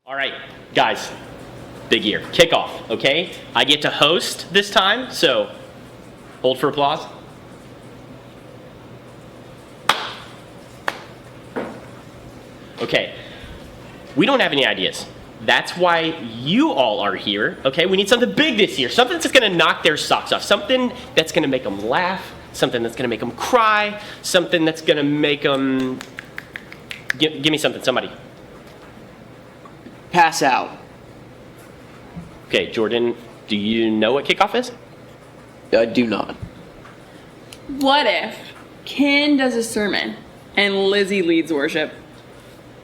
All right, guys, big year. Kickoff, okay? I get to host this time, so hold for applause. Okay, we don't have any ideas. That's why you all are here, okay? We need something big this year, something that's gonna knock their socks off, something that's gonna make them laugh, something that's gonna make them cry, something that's gonna make them... Give me something, somebody. Pass out. Okay, Jordan, do you know what kickoff is? I do not. What if Ken does a sermon and Lizzie leads worship?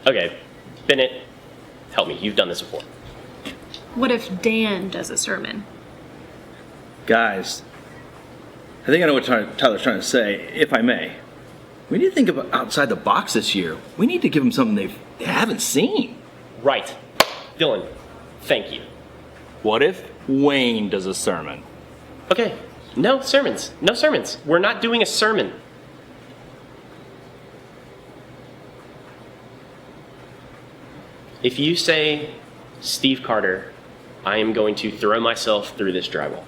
Okay, Bennett, help me. You've done this before. What if Dan does a sermon? Guys, I think I know what Tyler's trying to say, if I may. We need to think about outside the box this year. We need to give them something they haven't seen. Right. Dylan, thank you. What if Wayne does a sermon? Okay, no sermons. No sermons. We're not doing a sermon. If you say, Steve Carter, I am going to throw myself through this drywall.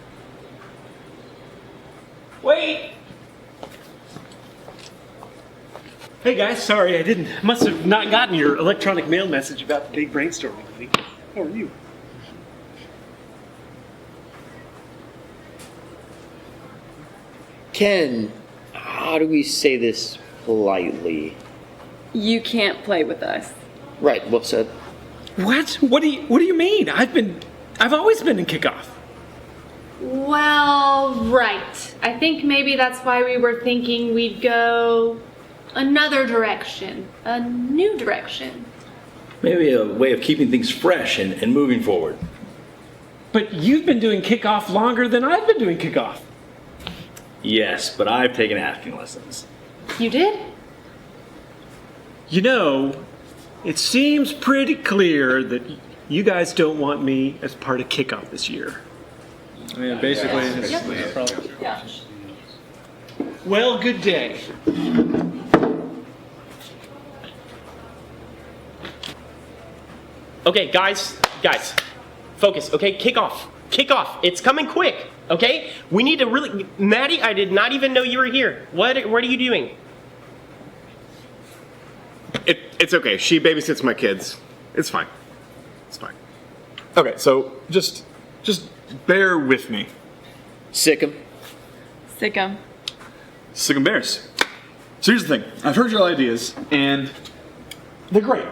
Wait! Hey guys, sorry, must have not gotten your electronic mail message about the big brainstorming meeting. How are you? Ken, how do we say this politely? You can't play with us. Right, well said. What? What do you mean? I've always been in Kickoff. Well, right. I think maybe that's why we were thinking we'd go another direction, a new direction. Maybe a way of keeping things fresh and moving forward. But you've been doing Kickoff longer than I've been doing Kickoff. Yes, but I've taken acting lessons. You did? You know, it seems pretty clear that you guys don't want me as part of Kickoff this year. Yeah, basically, it's probably. Yeah. Well, good day. Okay, guys, focus, okay? Kickoff. It's coming quick, okay? We need to really... Maddie, I did not even know you were here. What are you doing? It's okay. She babysits my kids. It's fine. It's fine. Okay, so just bear with me. Sick 'em. Sick 'em. Sick and bears. So here's the thing. I've heard your ideas, and they're great.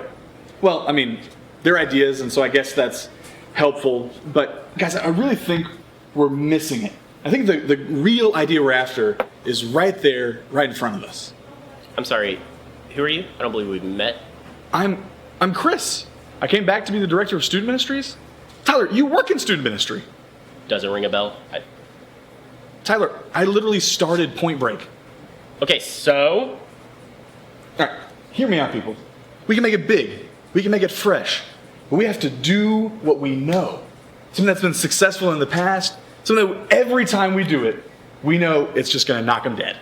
Well, I mean, they're ideas, and so I guess that's helpful. But guys, I really think we're missing it. I think the real idea we're after is right there, right in front of us. I'm sorry, who are you? I don't believe we've met. I'm Chris. I came back to be the director of student ministries. Tyler, you work in student ministry. Doesn't ring a bell. Tyler, I literally started Point Break. Okay, so... All right, hear me out, people. We can make it big. We can make it fresh. But we have to do what we know. Something that's been successful in the past. Something that every time we do it, we know it's just going to knock them dead.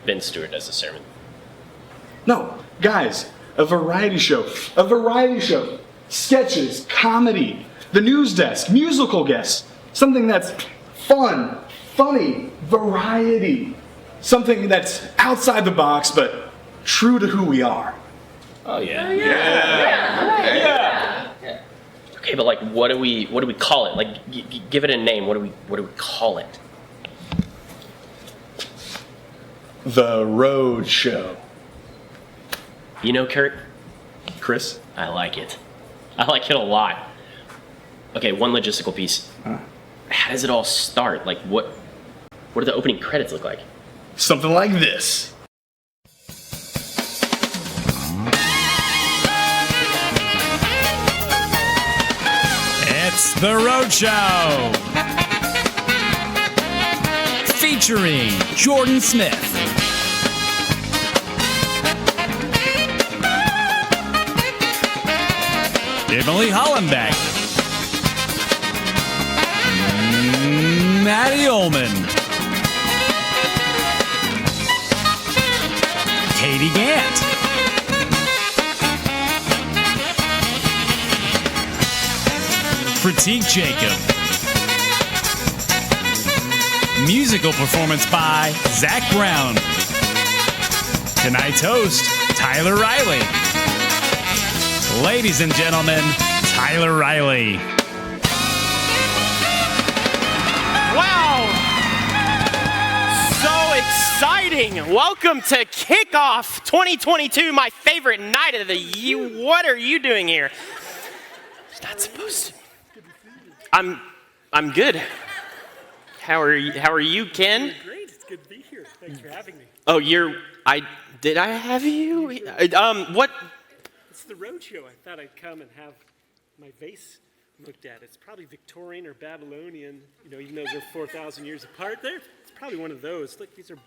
Ben Stewart does the sermon. No, guys, a variety show. A variety show. Sketches, comedy, the news desk, musical guests. Something that's fun, funny, variety. Something that's outside the box, but true to who we are. Oh, yeah. Yeah. Okay, but like, what do we call it? Like, give it a name. What do we call it? The Road Show. You know, Kurt, Chris? I like it. I like it a lot. Okay, one logistical piece. How does it all start? Like, what do the opening credits look like? Something like this. It's The Road Show. Featuring Jordan Smith, Emily Hollenbeck, Maddie Ullman, Katie Gant, Pratik Jacob. Musical performance by Zach Brown. Tonight's host, Tyler Riley. Ladies and gentlemen, Tyler Riley. Wow! So exciting! Welcome to Kickoff 2022, my favorite night of the year. What are you doing here? It's not supposed to. I'm good. How are you, Ken? Great, it's good to be here. Thanks for having me. Oh, did I have you? What? It's the roadshow. I thought I'd come and have my vase looked at. It's probably Victorian or Babylonian, even though they're 4,000 years apart there. It's probably one of those. Look, these are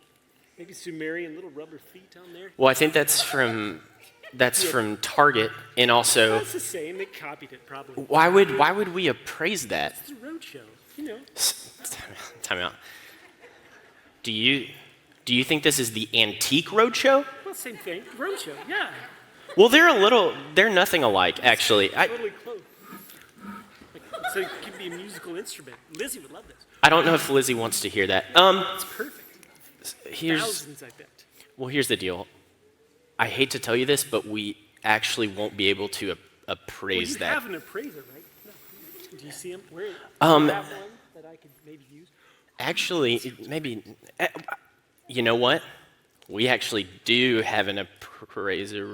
maybe Sumerian little rubber feet on there. Well, I think that's from Target, and also. It's the same. They copied it probably. Why would we appraise that? It's a roadshow, Time out. Do you think this is the antique roadshow? Well, same thing. Roadshow, yeah. Well, they're nothing alike, actually. Totally close. So it could be a musical instrument. Lizzie would love this. I don't know if Lizzie wants to hear that. It's perfect. Thousands, I bet. Well, here's the deal. I hate to tell you this, but we actually won't be able to appraise You that. have an appraiser, right? No. Do you see him? Where? Do you have one that I could maybe use? Actually, maybe. You know what? We actually do have an appraiser.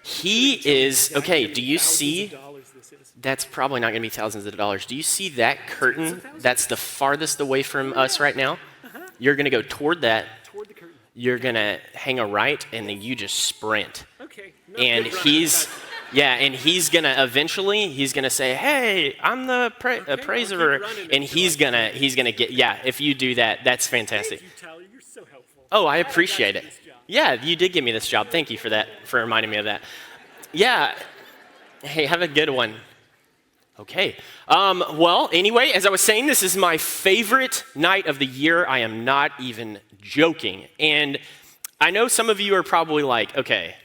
He is okay. Do you see? That's probably not going to be thousands of dollars. Do you see that curtain? That's the farthest away from us right now. You're going to go toward that. Toward the curtain. You're going to hang a right, and then you just sprint. Okay. And he's going to eventually, he's going to say, hey, I'm the appraiser. And he's going to get, if you do that, that's fantastic. Thank you, Tyler. You're so helpful. Oh, I appreciate it. Yeah, you did give me this job. Thank you for that, for reminding me of that. Yeah. Hey, have a good one. Okay. Well, anyway, as I was saying, this is my favorite night of the year. I am not even joking. And I know some of you are probably like, okay,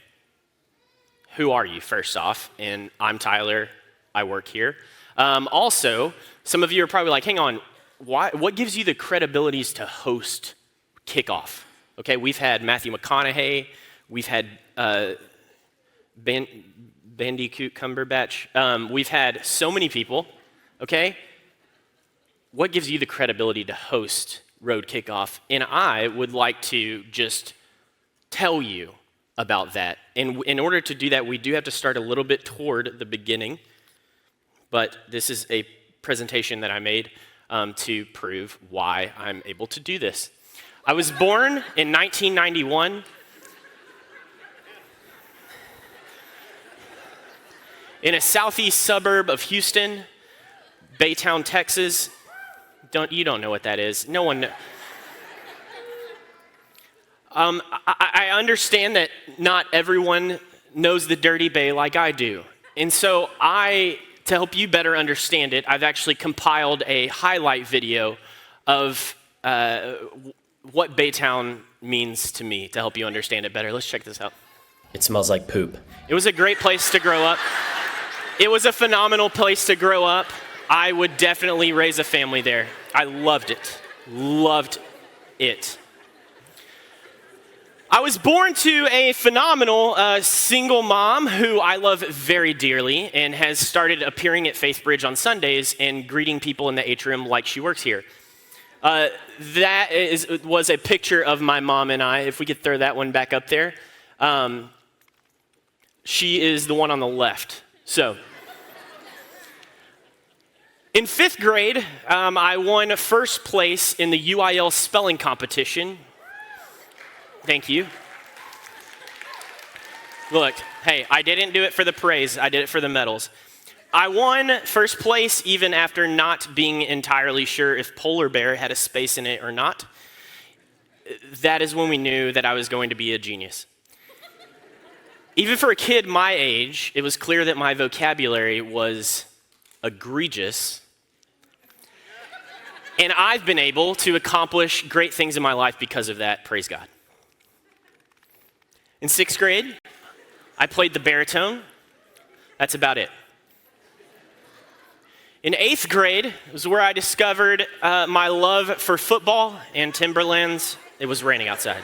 who are you, first off? And I'm Tyler. I work here. Also, some of you are probably like, hang on, what gives you the credibilities to host Kickoff? Okay, we've had Matthew McConaughey. We've had Bandicoot Cumberbatch. We've had so many people, okay? What gives you the credibility to host Road Kickoff? And I would like to just tell you about that. And in order to do that, we do have to start a little bit toward the beginning. But this is a presentation that I made to prove why I'm able to do this. I was born in 1991. In a southeast suburb of Houston, Baytown, Texas. You don't know what that is. No one knows. I understand that not everyone knows the Dirty Bay like I do. And so to help you better understand it, I've actually compiled a highlight video of what Baytown means to me to help you understand it better. Let's check this out. It smells like poop. It was a great place to grow up. It was a phenomenal place to grow up. I would definitely raise a family there. I loved it. Loved it. I was born to a phenomenal single mom who I love very dearly and has started appearing at Faith Bridge on Sundays and greeting people in the atrium like she works here. That was a picture of my mom and I. If we could throw that one back up there. She is the one on the left. So, in 5th grade, I won first place in the UIL spelling competition. Thank you. Look, hey, I didn't do it for the praise. I did it for the medals. I won first place even after not being entirely sure if polar bear had a space in it or not. That is when we knew that I was going to be a genius. Even for a kid my age, it was clear that my vocabulary was egregious. And I've been able to accomplish great things in my life because of that, praise God. In 6th grade, I played the baritone. That's about it. In 8th grade was where I discovered my love for football and Timberlands. It was raining outside.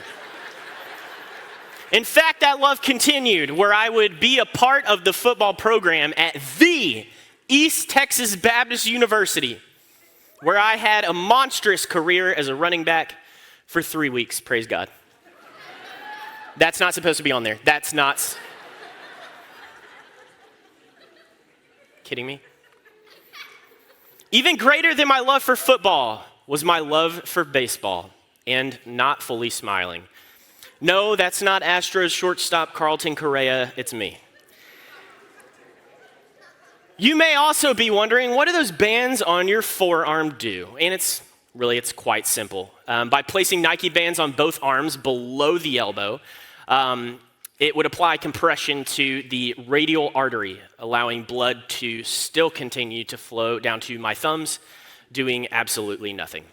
In fact, that love continued where I would be a part of the football program at the East Texas Baptist University, where I had a monstrous career as a running back for 3 weeks, praise God. That's not supposed to be on there. That's not. Kidding me? Even greater than my love for football was my love for baseball, and not fully smiling. No, that's not Astros shortstop Carlton Correa, it's me. You may also be wondering, what do those bands on your forearm do? And it's quite simple. By placing Nike bands on both arms below the elbow, it would apply compression to the radial artery, allowing blood to still continue to flow down to my thumbs, doing absolutely nothing.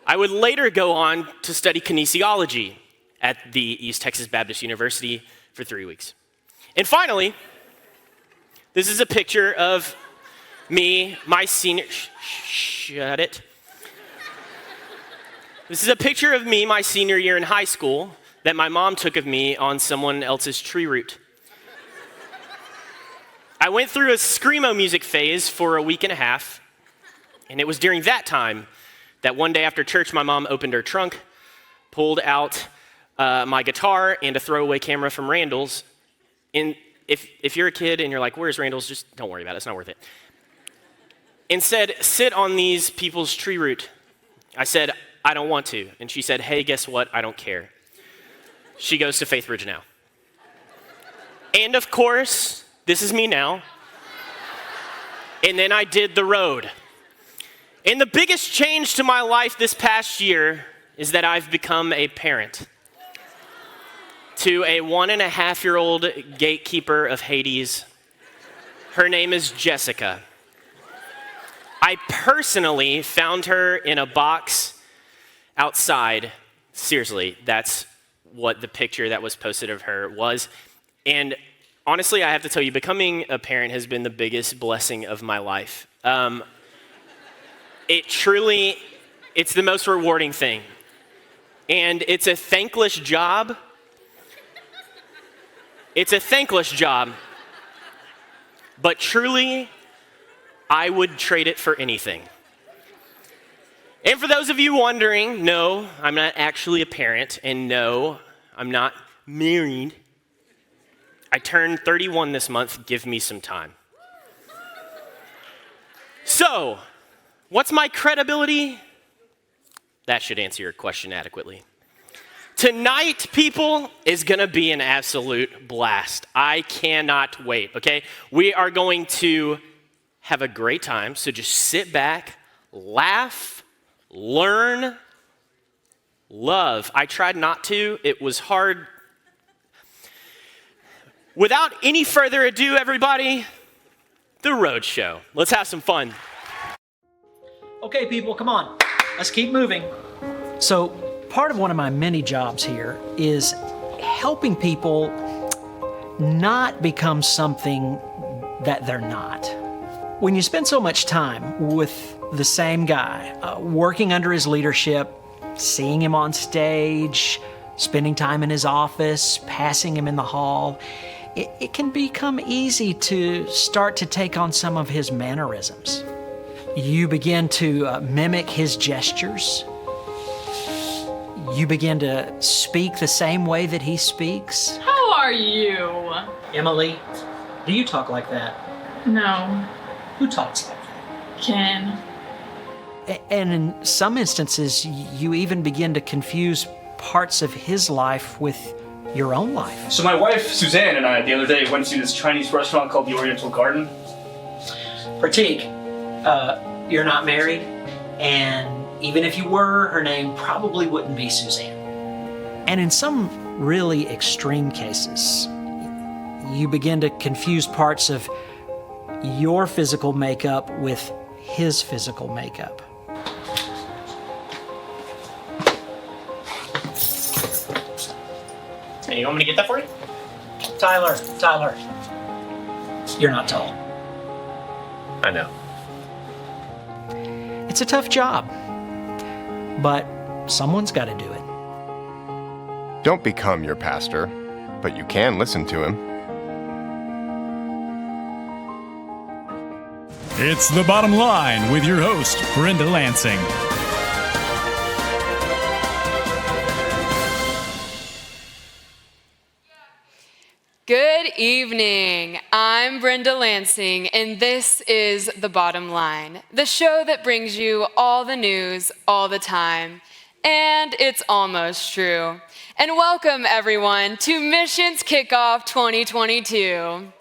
I would later go on to study kinesiology at the East Texas Baptist University for 3 weeks. And finally, this is a picture of me, my senior, shut it. This is a picture of me, my senior year in high school, that my mom took of me on someone else's tree root. I went through a screamo music phase for a week and a half, and it was during that time that one day after church, my mom opened her trunk, pulled out my guitar and a throwaway camera from Randall's. And if you're a kid and you're like, where's Randall's? Just don't worry about it, it's not worth it. And said, sit on these people's tree root. I said, I don't want to. And she said, hey, guess what? I don't care. She goes to Faithbridge now. And of course, this is me now. And then I did the road. And the biggest change to my life this past year is that I've become a parent to a 1.5-year-old gatekeeper of Hades. Her name is Jessica. I personally found her in a box outside. Seriously, that's what the picture that was posted of her was. And honestly, I have to tell you, becoming a parent has been the biggest blessing of my life. It's the most rewarding thing. And it's a thankless job. It's a thankless job. But truly, I would trade it for anything. And for those of you wondering, no, I'm not actually a parent, and no, I'm not married. I turned 31 this month, give me some time. So, what's my credibility? That should answer your question adequately. Tonight, people, is gonna be an absolute blast. I cannot wait, okay? We are going to have a great time, so just sit back, laugh, learn, love. I tried not to, it was hard. Without any further ado, everybody, the road show. Let's have some fun. Okay, people, come on. Let's keep moving. So, part of one of my many jobs here is helping people not become something that they're not. When you spend so much time with the same guy, working under his leadership, seeing him on stage, spending time in his office, passing him in the hall, it can become easy to start to take on some of his mannerisms. You begin to mimic his gestures. You begin to speak the same way that he speaks. How are you? Emily, do you talk like that? No. Who talks like that? Ken. And in some instances, you even begin to confuse parts of his life with your own life. So my wife, Suzanne, and I, the other day went to this Chinese restaurant called the Oriental Garden. Pratik, you're not married, and even if you were, her name probably wouldn't be Suzanne. And in some really extreme cases, you begin to confuse parts of your physical makeup with his physical makeup. Hey, you want me to get that for you? Tyler, you're not tall. I know. It's a tough job, but someone's got to do it. Don't become your pastor, but you can listen to him. It's The Bottom Line with your host, Brenda Lansing. Good evening. I'm Brenda Lansing, and this is The Bottom Line, the show that brings you all the news all the time. And it's almost true. And welcome, everyone, to Missions Kickoff 2022.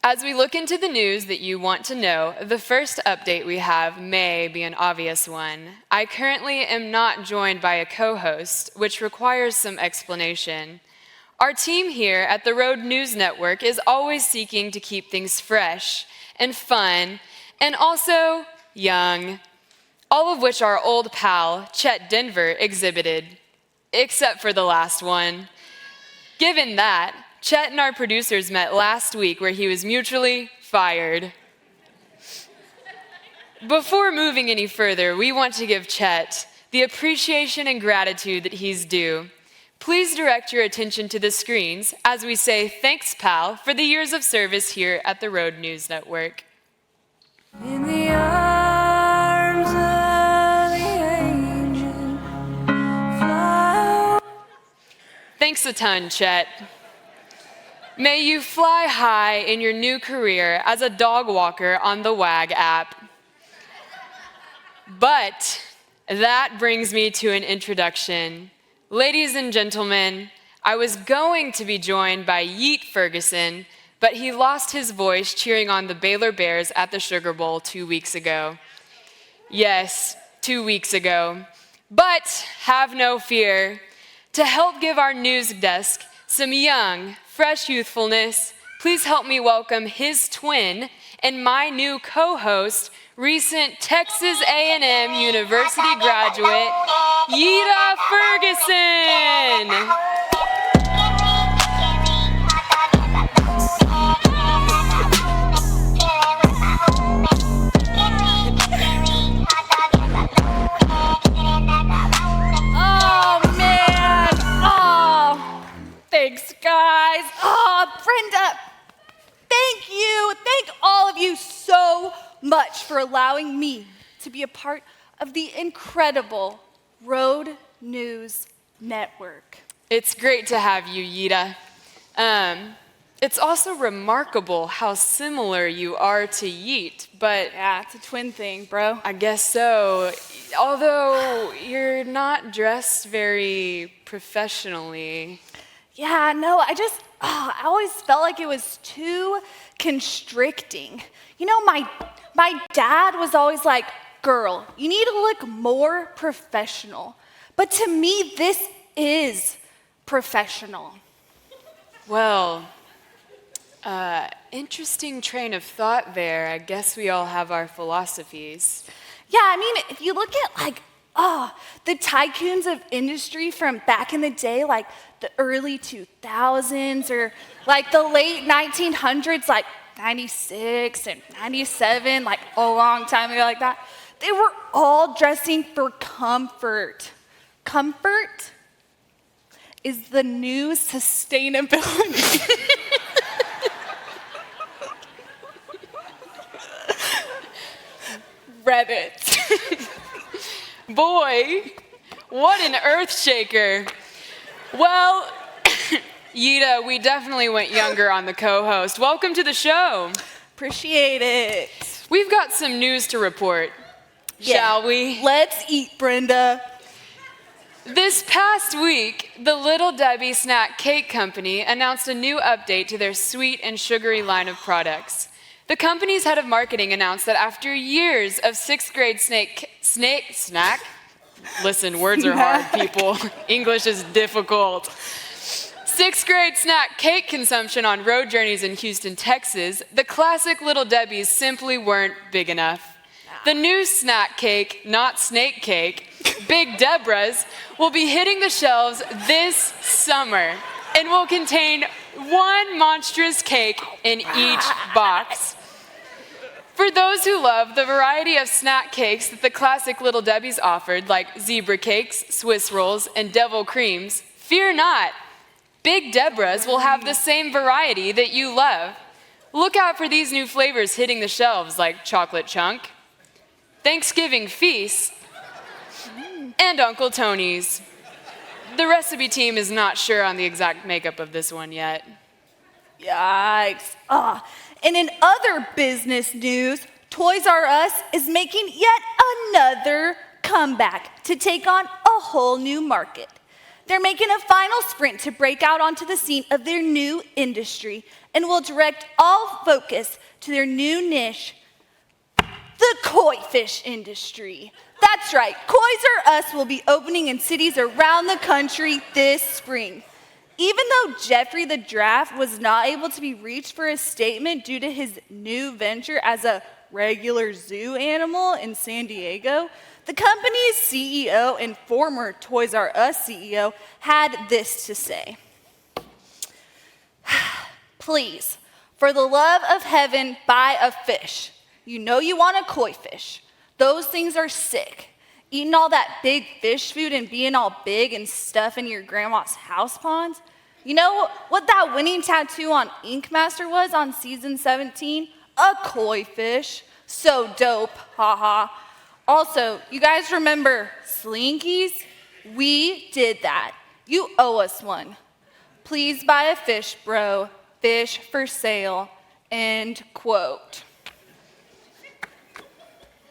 As we look into the news that you want to know, the first update we have may be an obvious one. I currently am not joined by a co-host, which requires some explanation. Our team here at the Road News Network is always seeking to keep things fresh and fun, and also young, all of which our old pal, Chet Denver, exhibited, except for the last one. Given that, Chet and our producers met last week where he was mutually fired. Before moving any further, we want to give Chet the appreciation and gratitude that he's due. Please direct your attention to the screens as we say thanks, pal, for the years of service here at the Road News Network. In the arms of the angel, fly. Thanks a ton, Chet. May you fly high in your new career as a dog walker on the WAG app. But that brings me to an introduction. Ladies and gentlemen, I was going to be joined by Yeet Ferguson, but he lost his voice cheering on the Baylor Bears at the Sugar Bowl 2 weeks ago. Yes, 2 weeks ago. But have no fear. To help give our news desk some young, fresh youthfulness, please help me welcome his twin and my new co-host, recent Texas A&M University graduate, Yeeta Ferguson. Thanks, guys. Oh, Brenda, thank you. Thank all of you so much for allowing me to be a part of the incredible Road News Network. It's great to have you, Yeeta. It's also remarkable how similar you are to Yeet, but... Yeah, it's a twin thing, bro. I guess so. Although you're not dressed very professionally. Yeah, no, I always felt like it was too constricting. You know, my dad was always like, girl, you need to look more professional. But to me, this is professional. Well, interesting train of thought there. I guess we all have our philosophies. Yeah, I mean, if you look at the tycoons of industry from back in the day, like the early 2000s or like the late 1900s, like 96 and 97, like a long time ago like that, they were all dressing for comfort. Comfort is the new sustainability. Reddit. Boy, what an earth shaker. Well, Yeeta, we definitely went younger on the co-host. Welcome to the show. Appreciate it. We've got some news to report, shall we? Let's eat, Brenda. This past week, the Little Debbie Snack Cake Company announced a new update to their sweet and sugary line of products. The company's head of marketing announced that after years of sixth grade snack, listen, words are hard, people. English is difficult. Sixth grade snack cake consumption on road journeys in Houston, Texas, the classic Little Debbie's simply weren't big enough. The new snack cake, not snake cake, Big Deborah's, will be hitting the shelves this summer. and will contain one monstrous cake in each box. For those who love the variety of snack cakes that the classic Little Debbie's offered, like zebra cakes, Swiss rolls, and devil creams, fear not. Big Deborah's will have the same variety that you love. Look out for these new flavors hitting the shelves like chocolate chunk, Thanksgiving feast, and Uncle Tony's. The recipe team is not sure on the exact makeup of this one yet. Yikes. And in other business news, Toys R Us is making yet another comeback to take on a whole new market. They're making a final sprint to break out onto the scene of their new industry and will direct all focus to their new niche, the koi fish industry. That's right, Toys R Us will be opening in cities around the country this spring. Even though Jeffrey the Giraffe was not able to be reached for a statement due to his new venture as a regular zoo animal in San Diego, the company's CEO and former Toys R Us CEO had this to say. Please, for the love of heaven, buy a fish. You know you want a koi fish. Those things are sick. Eating all that big fish food and being all big and stuff in your grandma's house ponds. You know what that winning tattoo on Ink Master was on season 17? A koi fish. So dope, haha. Also, you guys remember Slinkies? We did that. You owe us one. Please buy a fish, bro. Fish for sale. End quote.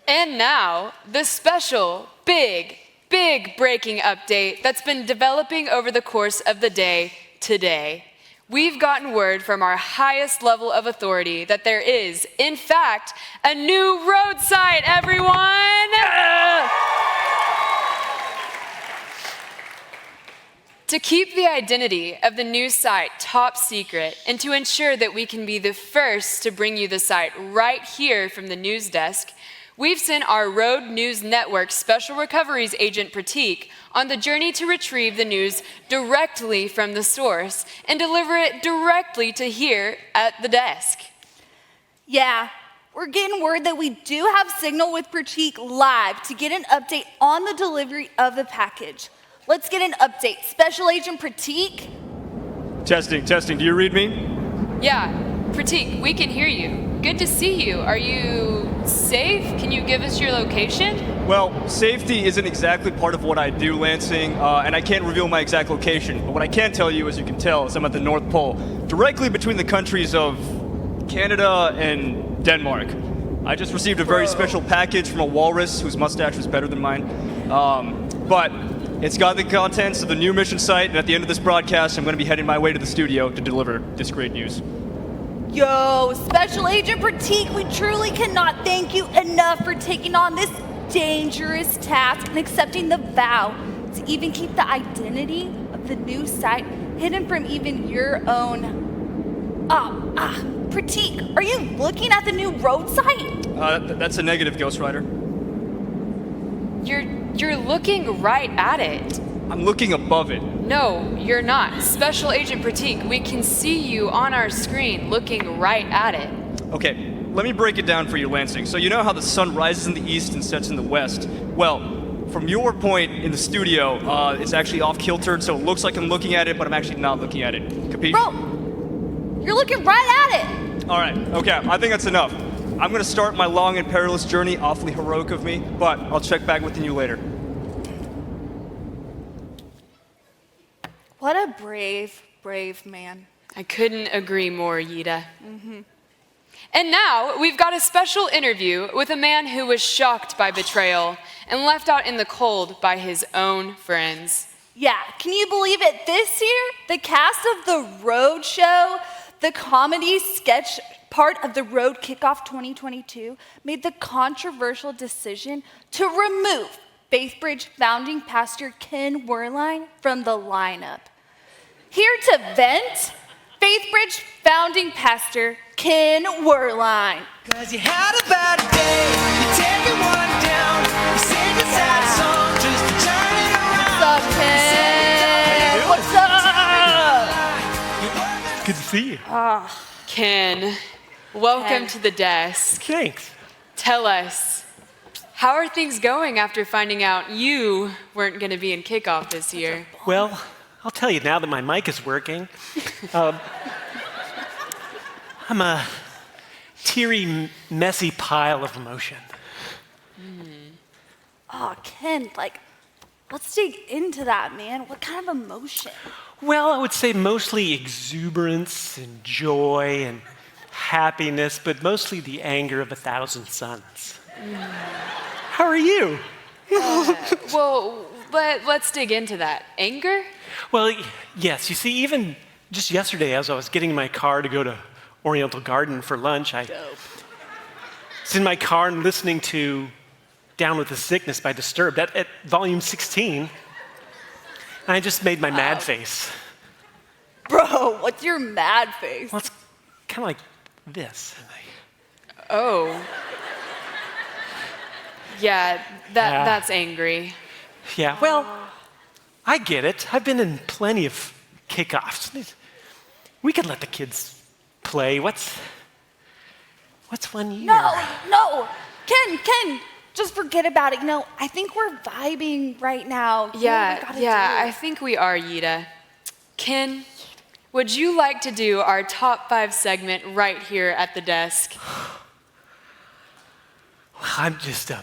And now, the special, big breaking update that's been developing over the course of the day today. We've gotten word from our highest level of authority that there is, in fact, a new road site, everyone! To keep the identity of the new site top secret and to ensure that we can be the first to bring you the site right here from the news desk, we've sent our Road News Network Special Recoveries agent Pratik on the journey to retrieve the news directly from the source and deliver it directly to here at the desk. Yeah, we're getting word that we do have signal with Pratik live to get an update on the delivery of the package. Let's get an update. Special Agent Pratik? Testing. Do you read me? Yeah, Pratik, we can hear you. Good to see you. Are you safe? Can you give us your location? Well, safety isn't exactly part of what I do, Lansing, and I can't reveal my exact location. But what I can tell you, as you can tell, is I'm at the North Pole, directly between the countries of Canada and Denmark. I just received a very special package from a walrus whose mustache was better than mine. But it's got the contents of the new mission site, and at the end of this broadcast, I'm going to be heading my way to the studio to deliver this great news. Yo, Special Agent Pratik, we truly cannot thank you enough for taking on this dangerous task and accepting the vow to even keep the identity of the new site hidden from even your own. Pratik, are you looking at the new road site? That's a negative, Ghost Rider. You're looking right at it. I'm looking above it. No, you're not. Special Agent Pratik, we can see you on our screen looking right at it. Okay, let me break it down for you, Lansing. So you know how the sun rises in the east and sets in the west? Well, from your point in the studio, it's actually off-kiltered, so it looks like I'm looking at it, but I'm actually not looking at it. Capiche? Bro, you're looking right at it. All right, okay, I think that's enough. I'm gonna start my long and perilous journey, awfully heroic of me, but I'll check back with you later. What a brave man. I couldn't agree more, Yida. And now we've got a special interview with a man who was shocked by betrayal and left out in the cold by his own friends. Yeah, can you believe it? This year, the cast of The Road Show, the comedy sketch part of the Road Kickoff 2022, made the controversial decision to remove Faithbridge founding pastor Ken Werlein from the lineup. Here to vent, Faithbridge founding pastor Ken Werlein. Cause you had a bad day, you take it one down, you sing a sad song just to turn it around. What's up, Ken? What's up? see you. Ken, welcome to the desk. Thanks. Tell us, how are things going after finding out you weren't going to be in Kickoff this year? Well, I'll tell you now that my mic is working. I'm a teary, messy pile of emotion. Oh, Ken, like, let's dig into that, man. What kind of emotion? Well, I would say mostly exuberance and joy and happiness, but mostly the anger of 1,000 suns. How are you? Well, let's dig into that. Anger? Well, yes. You see, even just yesterday, as I was getting in my car to go to Oriental Garden for lunch, I was in my car and listening to Down with the Sickness by Disturbed at volume 16, and I just made my mad face. Bro, what's your mad face? Well, it's kind of like this. Oh. Yeah, that's angry. Yeah, well, I get it. I've been in plenty of kickoffs. We could let the kids play. What's 1 year? No, Ken, just forget about it. No, I think we're vibing right now. I think we are, Yita. Ken, would you like to do our top 5 segment right here at the desk? Well, I'm just a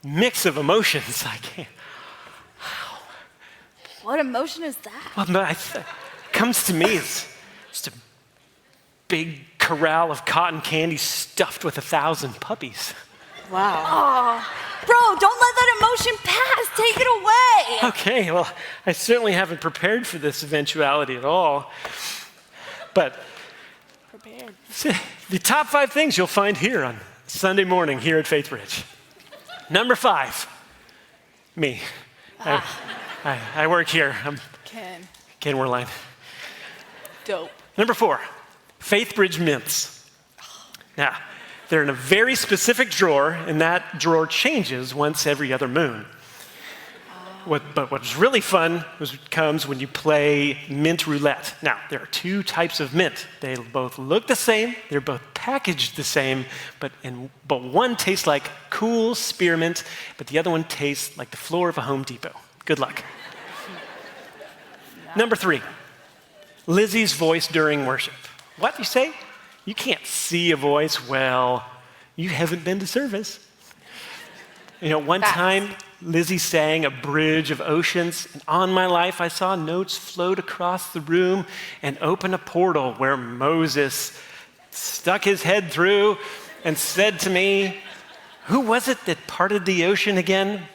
mix of emotions. I can't. What emotion is that? Well, no, it comes to me as just a big corral of cotton candy stuffed with 1,000 puppies. Wow. Oh, bro, don't let that emotion pass. Take it away. Okay, well, I certainly haven't prepared for this eventuality at all. But the top 5 things you'll find here on Sunday morning here at Faithbridge. Number 5, me. I work here. I'm Ken Werline. Dope. Number 4, Faithbridge mints. Now, they're in a very specific drawer, and that drawer changes once every other moon. But what's really fun comes when you play mint roulette. Now, there are 2 types of mint. They both look the same, they're both packaged the same, but one tastes like cool spearmint, but the other one tastes like the floor of a Home Depot. Good luck. Number 3, Lizzie's voice during worship. What, you say? You can't see a voice? Well, you haven't been to service. You know, one time, Lizzie sang A Bridge of Oceans, and on my life I saw notes float across the room and open a portal where Moses stuck his head through and said to me, "Who was it that parted the ocean again?"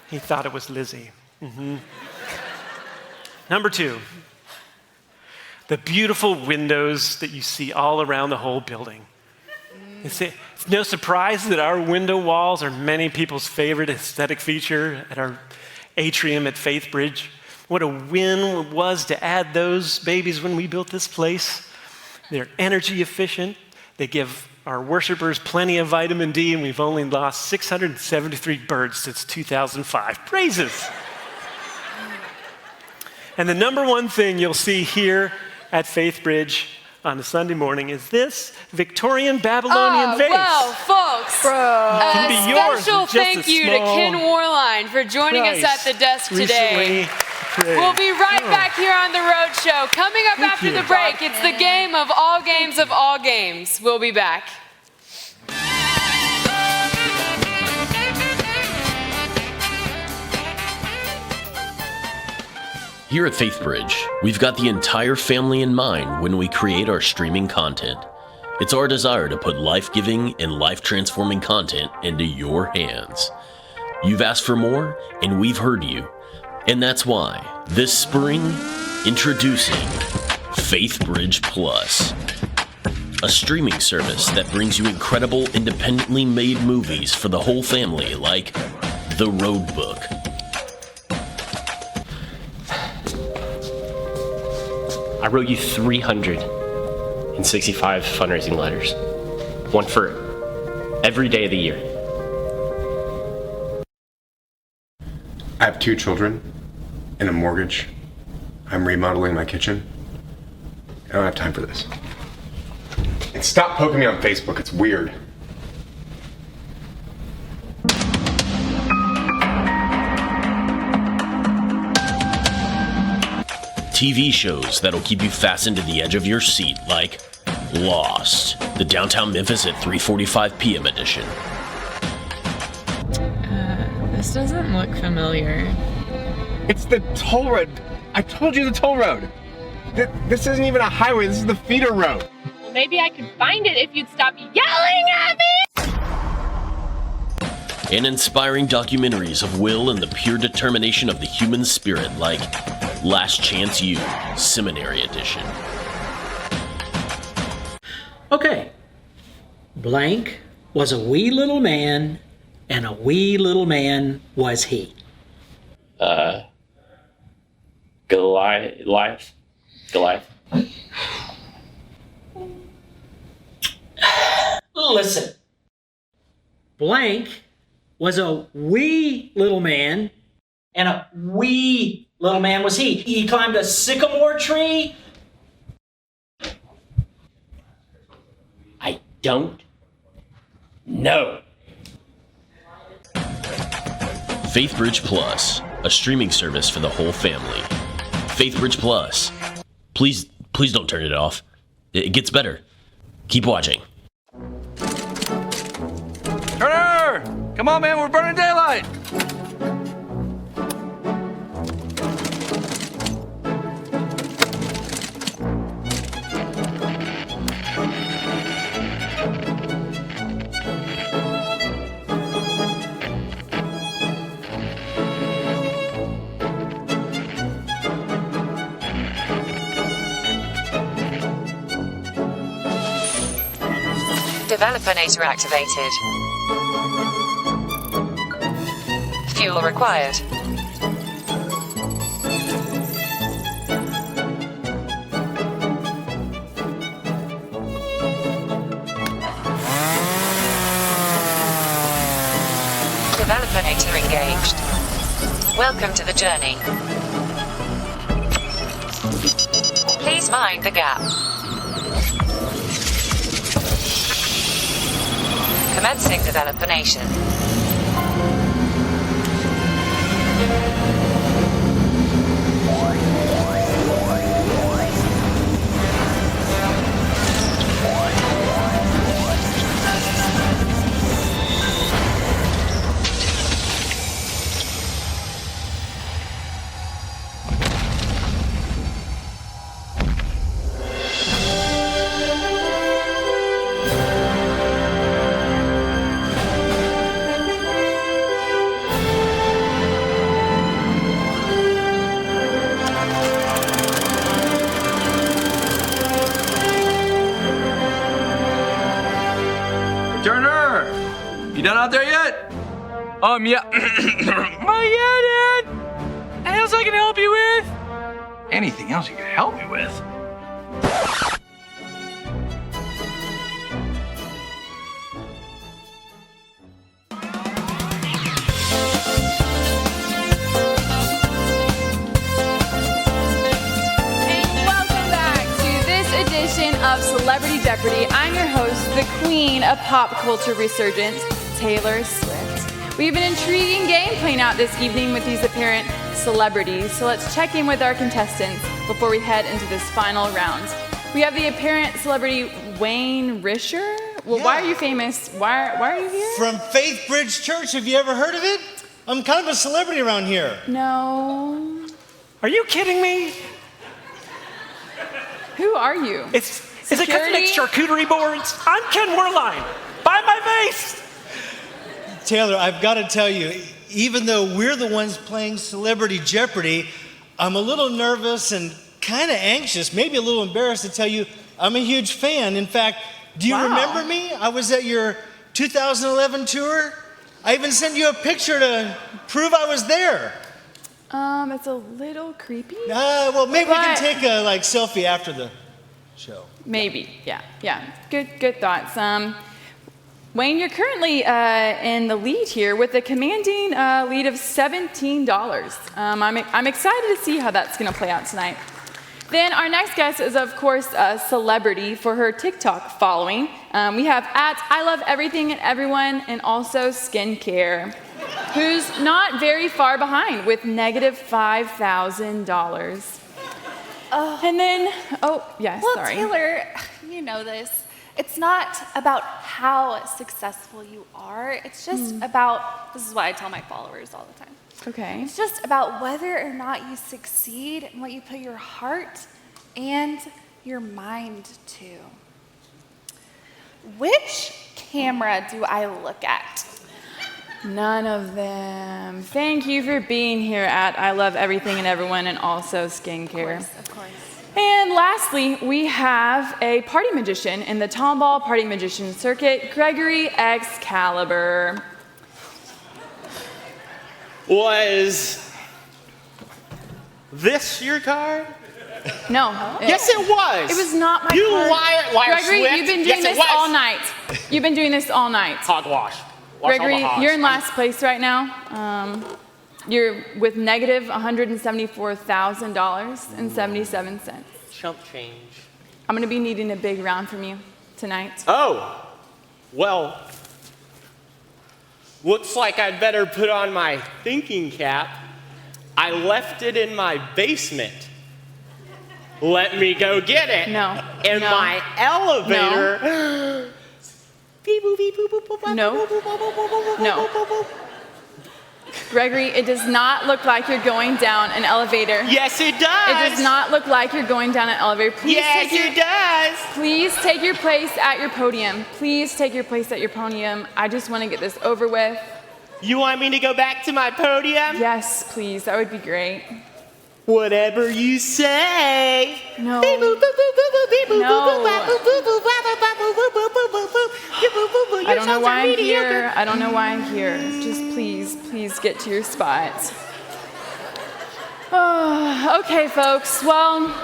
He thought it was Lizzie. Number 2, the beautiful windows that you see all around the whole building. It's no surprise that our window walls are many people's favorite aesthetic feature at our atrium at Faithbridge. What a win it was to add those babies when we built this place. They're energy efficient. They give our worshipers plenty of vitamin D, and we've only lost 673 birds since 2005. Praises! And the number 1 thing you'll see here at Faithbridge on a Sunday morning is this Victorian Babylonian vase. Well, folks, a special thank you to Ken Werline for joining us at the desk today. We'll be right back here on the Road Show. Coming up after the break, it's the game of all games of all games. We'll be back. Here at Faithbridge, we've got the entire family in mind when we create our streaming content. It's our desire to put life-giving and life-transforming content into your hands. You've asked for more, and we've heard you. And that's why, this spring, introducing Faithbridge Plus, a streaming service that brings you incredible independently made movies for the whole family like The Road Book, I wrote you 365 fundraising letters, one for every day of the year. I have 2 children and a mortgage. I'm remodeling my kitchen. I don't have time for this. And stop poking me on Facebook. It's weird. TV shows that'll keep you fastened to the edge of your seat, like Lost, the Downtown Memphis at 3:45 p.m. edition. This doesn't look familiar. It's the toll road. I told you the toll road. This isn't even a highway. This is the feeder road. Well, maybe I could find it if you'd stop yelling at me! And inspiring documentaries of will and the pure determination of the human spirit, like Last Chance U, Seminary Edition. Okay. Blank was a wee little man, and a wee little man was he. Goliath. Listen. Blank was a wee little man, and a wee little man was he. He climbed a sycamore tree. I don't know. FaithBridge Plus, a streaming service for the whole family. FaithBridge Plus. Please don't turn it off. It gets better. Keep watching. Turner! Come on, man, we're burning daylight! Developer Nator activated. Fuel required. Developer Nator engaged. Welcome to the journey. Please mind the gap. Commencing developer nation. You done out there yet? Yeah. Oh, yeah, Dad. Anything else I can help you with? Anything else you can help me with? Of Celebrity Jeopardy. I'm your host, the queen of pop culture resurgence, Taylor Swift. We have an intriguing game playing out this evening with these apparent celebrities, so let's check in with our contestants before we head into this final round. We have the apparent celebrity Wayne Risher. Well, why are you famous? Why are you here? From FaithBridge Church. Have you ever heard of it? I'm kind of a celebrity around here. No. Are you kidding me? Who are you? Is it because it makes charcuterie boards? I'm Ken Werlein. Buy my vase! Taylor, I've got to tell you, even though we're the ones playing Celebrity Jeopardy, I'm a little nervous and kind of anxious, maybe a little embarrassed to tell you I'm a huge fan. In fact, do you remember me? I was at your 2011 tour. I even sent you a picture to prove I was there. It's a little creepy. Well, maybe we can take a selfie after the show. Maybe, yeah. Good thoughts. Wayne, you're currently in the lead here with a commanding lead of $17. I'm excited to see how that's going to play out tonight. Then our next guest is, of course, a celebrity for her TikTok following. We have at I Love Everything and Everyone and also Skincare, who's not very far behind with negative $5,000. And then, yes, Well, sorry. Taylor, you know this. It's not about how successful you are. It's just about, this is what I tell my followers all the time. Okay. It's just about whether or not you succeed and what you put your heart and your mind to. Which camera do I look at? None of them. Thank you for being here at I Love Everything and Everyone and also Skincare. Of course. And lastly, we have a party magician in the Tomball Party Magician Circuit, Gregory Excalibur. Was this your card? No. Yes, it was. It was not my you card. liar, Gregory, Swift. you've been Yes, doing it this was. all night. You've been doing this all night. Hogwash. Gregory, you're in last place right now. You're with negative $174,000.77. Chump change. I'm going to be needing a big round from you tonight. Oh, well, looks like I'd better put on my thinking cap. I left it in my basement. Let me go get it. No. In my elevator. No. No. Gregory, it does not look like you're going down an elevator. Yes, it does. It does not look like you're going down an elevator. Yes, it does. Please take your place at your podium. Please take your place at your podium. I just want to get this over with. You want me to go back to my podium? Yes, please. That would be great. Whatever you say. No. I don't know why I'm here. I don't know why I'm here. Just please get to your spot. Oh, okay, folks. Well,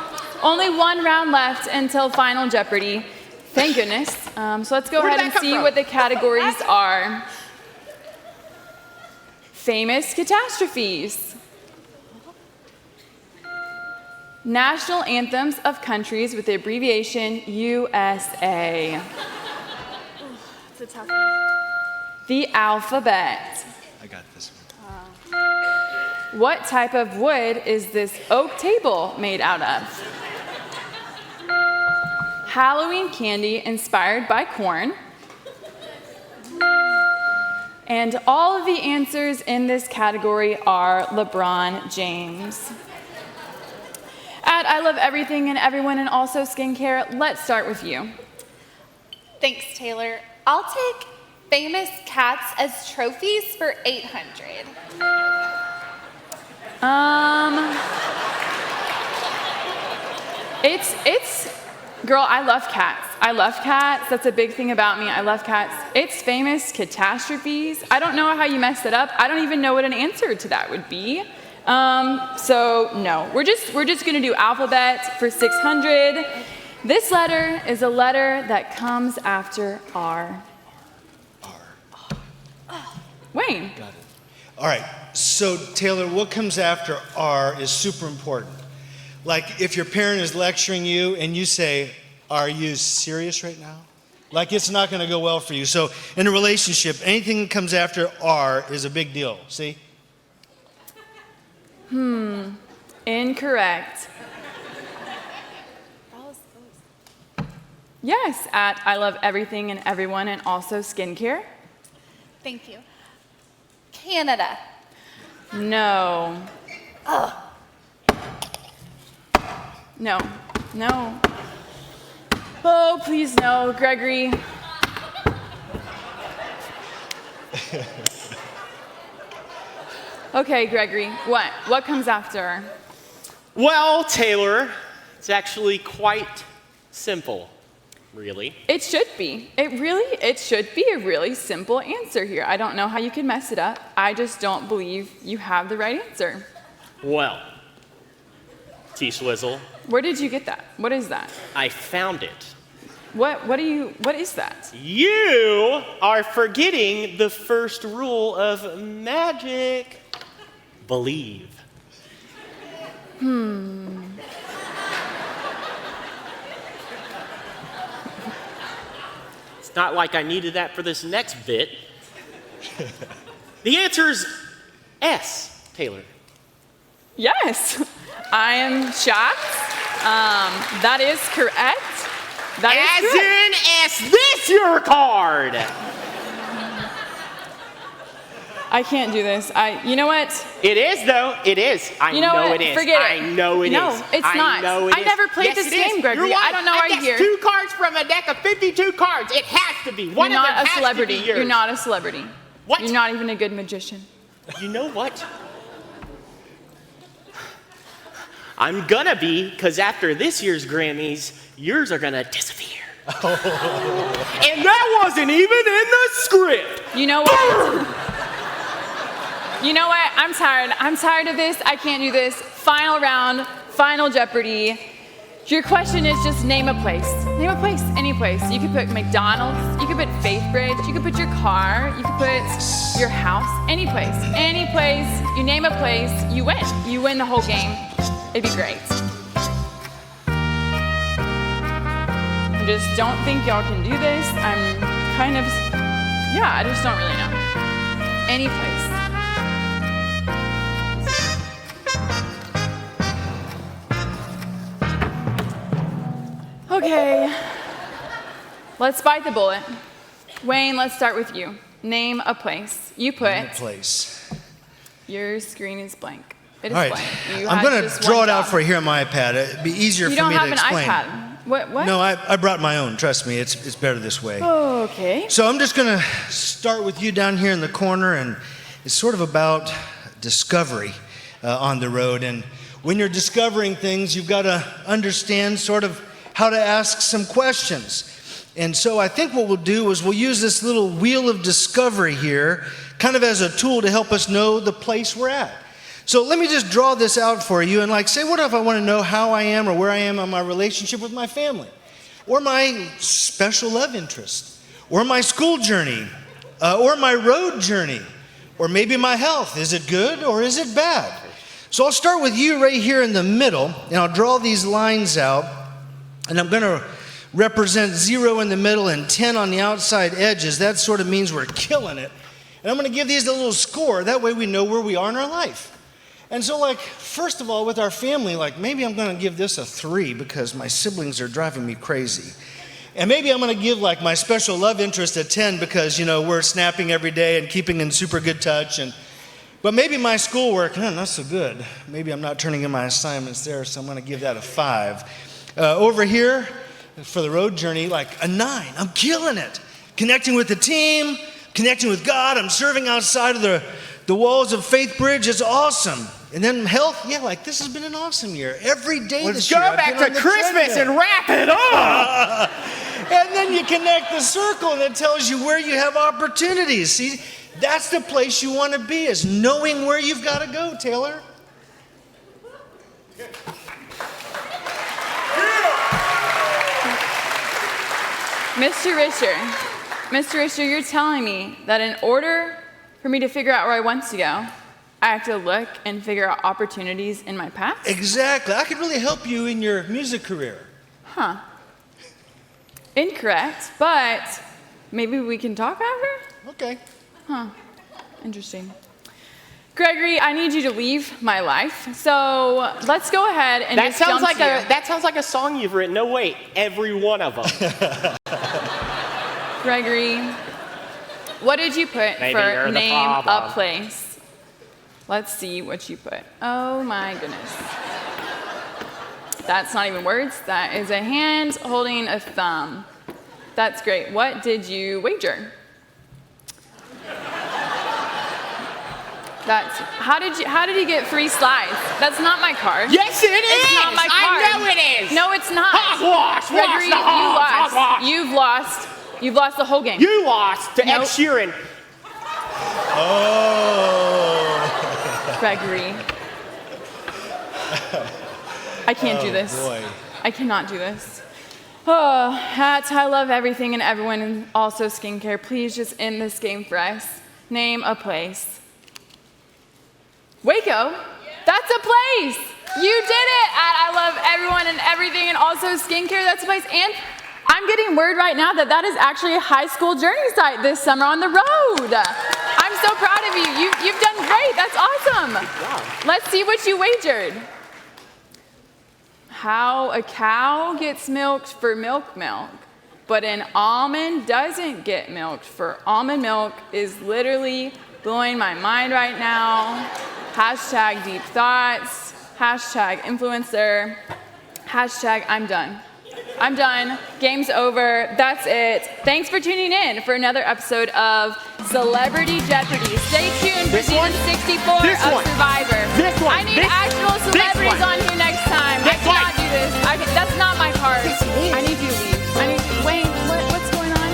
only one round left until Final Jeopardy. Thank goodness. So let's go ahead and see what the categories are. Famous catastrophes. National anthems of countries with the abbreviation USA. It's a tough one. The alphabet. I got this one. What type of wood is this oak table made out of? Halloween candy inspired by corn. And all of the answers in this category are LeBron James. At I Love Everything and Everyone and also Skincare, let's start with you. Thanks, Taylor. I'll take famous cats as trophies for 800. Girl, I love cats. I love cats. That's a big thing about me. I love cats. It's famous catastrophes. I don't know how you messed it up. I don't even know what an answer to that would be. So no, we're just gonna do alphabet for 600. This letter is a letter that comes after R. Wayne. Got it. All right, so Taylor, what comes after R is super important. Like if your parent is lecturing you and you say, "Are you serious right now?" Like it's not gonna go well for you. So in a relationship, anything that comes after R is a big deal, see? Incorrect. Yes, at I Love Everything and Everyone and also Skincare. Thank you. Canada. No. Ugh. No. No. Oh, please no, Gregory. Okay, Gregory, what? What comes after? Well, Taylor, it's actually quite simple, really. It should be. It should be a really simple answer here. I don't know how you could mess it up. I just don't believe you have the right answer. Well, T-Swizzle, Where did you get that? What is that? I found it. What is that? You are forgetting the first rule of magic. Believe. Not like I needed that for this next bit. The answer is S, Taylor. Yes, I am shocked. That is correct. That is correct. As in S, this your card. I can't do this. You know what? It is though. It is. I You know what? it is. Forget I it. know it is. No, it's I not. know it I is. never played Yes, this it is. game, Gregory. You're I don't know why guessed you're here. 2 cards from a deck of 52 cards. It has to be. One You're of them not a has celebrity. to be yours. You're not a celebrity. What? You're not even a good magician. You know what? I'm gonna be, because after this year's Grammys, yours are gonna disappear. And that wasn't even in the script. You know what? You know what? I'm tired. I'm tired of this. I can't do this. Final round, final Jeopardy. Your question is just name a place. Name a place, any place. You could put McDonald's, you could put Faithbridge, you could put your car, you could put your house, any place. Any place, you name a place, you win. You win the whole game. It'd be great. I just don't think y'all can do this. I'm kind of, I just don't really know. Any place. Okay, let's bite the bullet. Wayne, let's start with you. Name a place. You put. Name a place. Your screen is blank. It is All right. blank. You I'm had going to just draw one it out job. for you here on my iPad. It'd be easier You for don't me to have an explain. iPad. What? No, I brought my own. Trust me, it's better this way. Okay. So I'm just going to start with you down here in the corner, and it's sort of about discovery on the road. And when you're discovering things, you've got to understand sort of how to ask some questions. And so I think what we'll do is we'll use this little wheel of discovery here kind of as a tool to help us know the place we're at. So let me just draw this out for you and say, what if I want to know how I am or where I am on my relationship with my family? Or my special love interest? Or my school journey? Or my road journey? Or maybe my health? Is it good or is it bad? So I'll start with you right here in the middle, and I'll draw these lines out, and I'm going to represent 0 in the middle and 10 on the outside edges. That sort of means we're killing it. And I'm going to give these a little score. That way we know where we are in our life. And so, first of all, with our family, maybe I'm going to give this a 3 because my siblings are driving me crazy. And maybe I'm going to give, my special love interest a 10 because, we're snapping every day and keeping in super good touch. But maybe my schoolwork, not so good. Maybe I'm not turning in my assignments there, so I'm going to give that a 5. Over here, for the road journey, a 9. I'm killing it. Connecting with the team, connecting with God. I'm serving outside of the walls of Faith Bridge. It's awesome. And then health, this has been an awesome year. Every day this year. Let's go back to Christmas and wrap it up. And then you connect the circle and it tells you where you have opportunities. See, that's the place you want to be, is knowing where you've got to go, Taylor. Mr. Richter, you're telling me that in order for me to figure out where I want to go, I have to look and figure out opportunities in my past? Exactly. I could really help you in your music career. Huh. Incorrect, but maybe we can talk after? Okay. Huh. Interesting. Gregory, I need you to leave my life. So let's go ahead and That just sounds jump like to that sounds like a song you've written. No, wait, every one of them. Gregory, what did you put Maybe for you're the name problem. a place? Let's see what you put. Oh my goodness. That's not even words. That is a hand holding a thumb. That's great. What did you wager? How did you get 3 slides? That's not my card. Yes, it is. It's not my card. I know it is. No, it's not. Hogwash, Gregory, wash the hogs, you lost. hogwash. You've lost. You've lost the whole game. You lost to Ed Nope. Sheeran. Oh. Gregory. I can't do this. Boy. I cannot do this. Oh, hats, I love everything and everyone, and also skincare. Please just end this game for us. Name a place. Waco? That's a place. You did it. I love everyone and everything, and also skincare. That's a place. And I'm getting word right now that that is actually a high school journey site this summer on the road. I'm so proud of you. You've done great. That's awesome. Let's see what you wagered. How a cow gets milked for milk, but an almond doesn't get milked for almond milk is literally blowing my mind right now. Hashtag deep thoughts, hashtag influencer, hashtag I'm done. I'm done. Game's over. That's it. Thanks for tuning in for another episode of Celebrity Jeopardy. Stay tuned for season 64 of Survivor. I need actual celebrities on here next time. I cannot do this. That's not my part. I need you to leave. Wayne, what's going on?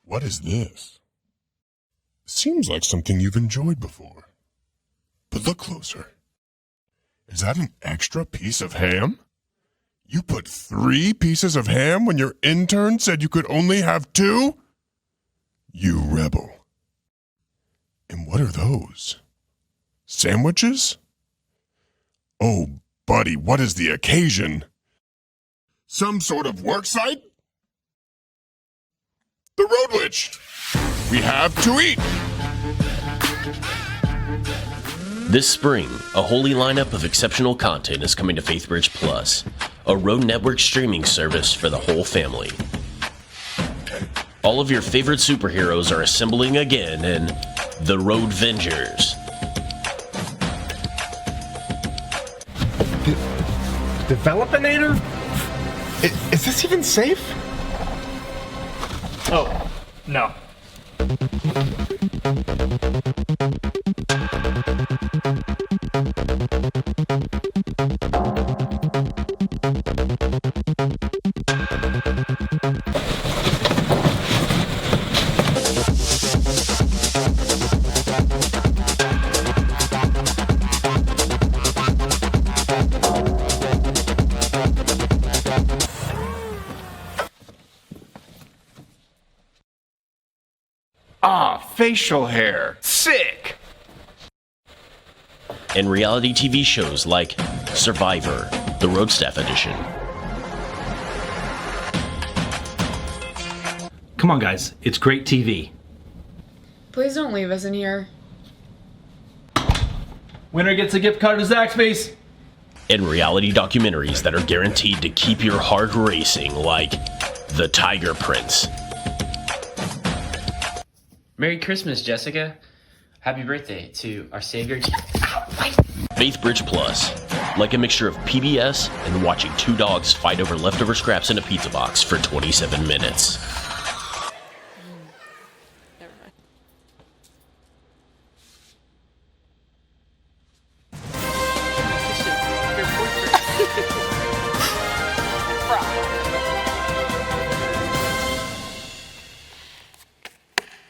What is this? Seems like something you've enjoyed before. But look closer. Is that an extra piece of ham? You put 3 pieces of ham when your intern said you could only have 2? You rebel. And what are those? Sandwiches? Oh, buddy, what is the occasion? Some sort of work site? The Road Witch! We have to eat! This spring, a holy lineup of exceptional content is coming to FaithBridge Plus, a road network streaming service for the whole family. All of your favorite superheroes are assembling again in The Road Vengers. Developinator? Is this even safe? Oh, no. Facial hair. Sick! And reality TV shows like Survivor, the Road Staff Edition. Come on, guys. It's great TV. Please don't leave us in here. Winner gets a gift card to Zaxby's. And reality documentaries that are guaranteed to keep your heart racing, like The Tiger Prince. Merry Christmas, Jessica. Happy birthday to our Savior. FaithBridge Plus, like a mixture of PBS and watching 2 dogs fight over leftover scraps in a pizza box for 27 minutes.